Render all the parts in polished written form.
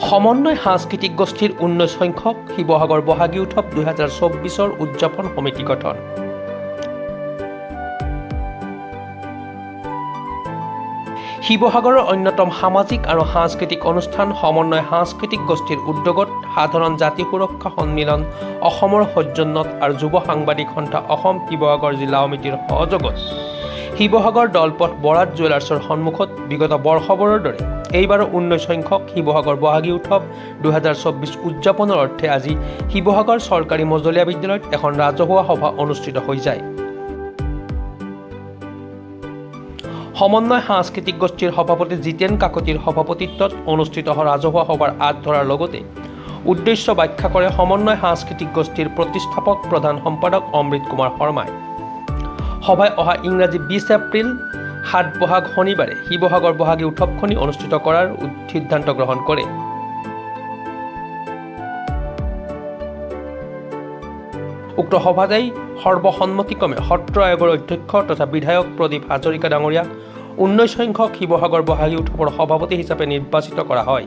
সমন্বয় সাংস্কৃতিক গোষ্ঠীৰ 19 সংখ্যক শিৱসাগৰ বহাগী উৎসৱ 2024 উদযাপন সমিতি গঠন। শিৱসাগৰৰ অন্যতম সামাজিক আৰু সাংস্কৃতিক অনুষ্ঠান সমন্বয় সাংস্কৃতিক গোষ্ঠীৰ উদ্যোগত সাধাৰণ জাতি সুৰক্ষা সন্মিলন অসমৰ সৌজন্যত আৰু যুৱ সাংবাদিক সন্থা অসম শিৱসাগৰ জিলা সমিতিৰ সহযোগত শিৱসাগৰ দলপথ বৰাত জুৱেলাৰ্ছৰ সন্মুখত বিগত বৰ্ষবোৰৰ দৰে এইবাৰৰ 19 সংখ্যক শিৱসাগৰ বহাগী উৎসৱ 2024 উদযাপনৰ অৰ্থে আজি শিৱসাগৰ চৰকাৰী মজলীয়া বিদ্যালয়ত এখন ৰাজহুৱা সভা অনুষ্ঠিত হৈ যায়। সমন্বয় সাংস্কৃতিক গোষ্ঠীৰ সভাপতি জিতেন কাকতিৰ সভাপতিত্বত অনুষ্ঠিত হোৱা ৰাজহুৱা সভাৰ আঁত ধৰাৰ লগতে উদ্দেশ্য ব্যাখ্যা কৰে সমন্বয় সাংস্কৃতিক গোষ্ঠীৰ প্ৰতিষ্ঠাপক প্ৰধান সম্পাদক অমৃত কুমাৰ শৰ্মাই। সভায় অহা ইংৰাজী 20 এপ্ৰিল 7 বহাগ শনিবাৰে শিৱসাগৰ বহাগী উৎসৱখনি অনুষ্ঠিত কৰাৰ সিদ্ধান্ত গ্ৰহণ কৰে। উক্ত সভাতেই সৰ্বসন্মতিক্ৰমে সত্ৰ আয়োগৰ অধ্যক্ষ তথা বিধায়ক প্ৰদীপ হাজৰিকা ডাঙৰীয়াক 19 সংখ্যক শিৱসাগৰ বহাগী উৎসৱৰ সভাপতি হিচাপে নিৰ্বাচিত কৰা হয়।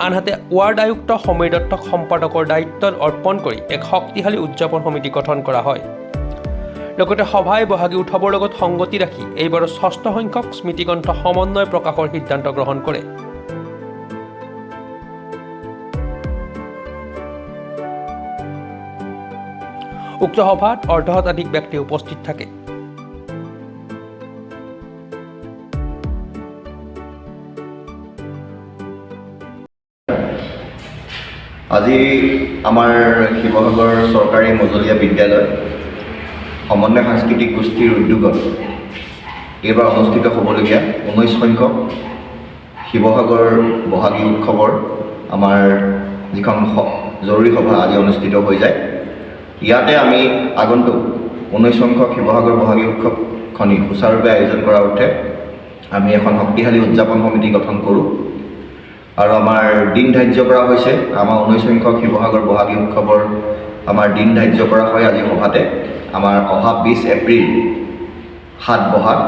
আনহাতে ৱাৰ্ড আয়ুক্ত সমীৰ দত্তক সম্পাদকৰ দায়িত্ব অৰ্পণ কৰি এক শক্তিশালী উদযাপন সমিতি গঠন কৰা হয়। লগতে সভাই বহাগী উৎসৱৰ লগত সংগতি ৰাখি এইবাৰৰ 6ষ্ঠ সংখ্যক স্মৃতিগ্ৰন্থ সমন্বয় প্ৰকাশৰ সিদ্ধান্ত গ্ৰহণ কৰে। উক্ত সভাত অৰ্ধশতাধিক ব্যক্তি উপস্থিত থাকে। আজি আমাৰ শিৱসাগৰ চৰকাৰী মজলীয়া বিদ্যালয় সমন্বয় সাংস্কৃতিক গোষ্ঠীৰ উদ্যোগত এইবাৰ অনুষ্ঠিত হ'বলগীয়া 19 সংখ্যক শিৱসাগৰ বহাগী উৎসৱৰ আমাৰ যিখন জৰুৰী সভা আজি অনুষ্ঠিত হৈ যায়। ইয়াতে আমি আগন্তুক 19 সংখ্যক শিৱসাগৰ বহাগী উৎসৱখনি সুচাৰুৰূপে আয়োজন কৰাৰ অৰ্থে আমি এখন শক্তিশালী উদযাপন সমিতি গঠন কৰোঁ আৰু আমাৰ দিন ধাৰ্য কৰা হৈছে। আমাৰ 19 সংখ্যক শিৱসাগৰ বহাগী উৎসৱৰ আমাৰ দিন ধাৰ্য কৰা হয় আজি সভাতে। আমাৰ অহা 20 এপ্ৰিল 7 বহাগ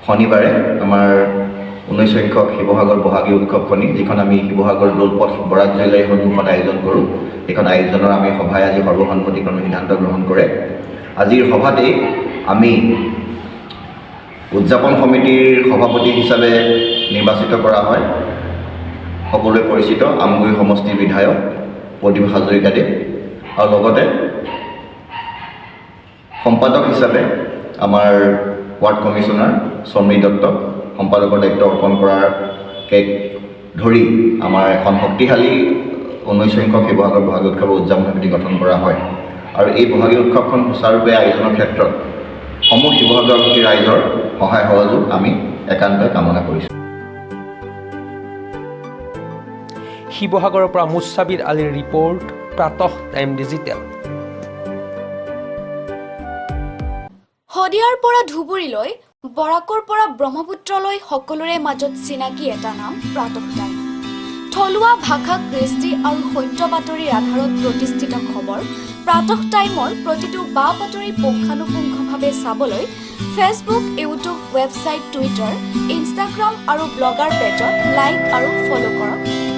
শনিবাৰে আমাৰ 19 সংখ্যক শিৱসাগৰ বহাগী উৎসৱখনি যিখন আমি শিৱসাগৰ দলপথ বৰাত জুৱেলাৰীৰ সন্মুখত আয়োজন কৰোঁ, সেইখন আয়োজনৰ আমি সভাই আজি সৰ্বসন্মতিক্ৰমে সিদ্ধান্ত গ্ৰহণ কৰে। আজিৰ সভাতেই আমি উদযাপন সমিতিৰ সভাপতি হিচাপে নিৰ্বাচিত কৰা হয় সকলোৱে পৰিচিত আমগুৰি সমষ্টিৰ বিধায়ক প্ৰদীপ হাজৰিকাদেৱ, আৰু লগতে সম্পাদক হিচাপে আমাৰ ৱাৰ্ড কমিশ্যনাৰ সমীৰ দত্তক সম্পাদকৰ দায়িত্ব অৰ্পণ কৰাকে ধৰি আমাৰ এখন শক্তিশালী 19 সংখ্যক শিৱসাগৰ বহাগী উৎসৱৰ উদযাপন সমিতি গঠন কৰা হয়। আৰু এই বহাগী উৎসৱখন সুচাৰুৰূপে আয়োজনৰ ক্ষেত্ৰত সমূহ শিৱসাগৰবাসী ৰাইজৰ সহায় সহযোগ আমি একান্তই কামনা কৰিছোঁ। শিৱসাগৰৰ পৰা মুছাবিৰ আলীৰ ৰিপৰ্ট, প্ৰাতঃ টাইম ডিজিটেল। শদিয়াৰ পৰা ধুবুৰীলৈ, বৰাকৰ পৰা ব্ৰহ্মপুত্ৰলৈ সকলোৰে মাজত চিনাকি এটা নাম প্ৰাতঃ টাইম। থলুৱা ভাষা, কৃষ্টি আৰু সত্য বাতৰিৰ আধাৰত প্ৰতিষ্ঠিত খবৰ প্ৰাতঃ টাইমৰ প্ৰতিটো বা বাতৰি পুংখানুপুংখভাৱে চাবলৈ Facebook, YouTube, website, Twitter, Instagram আৰু ব্লগাৰ পেজত লাইক আৰু ফ'ল' কৰক।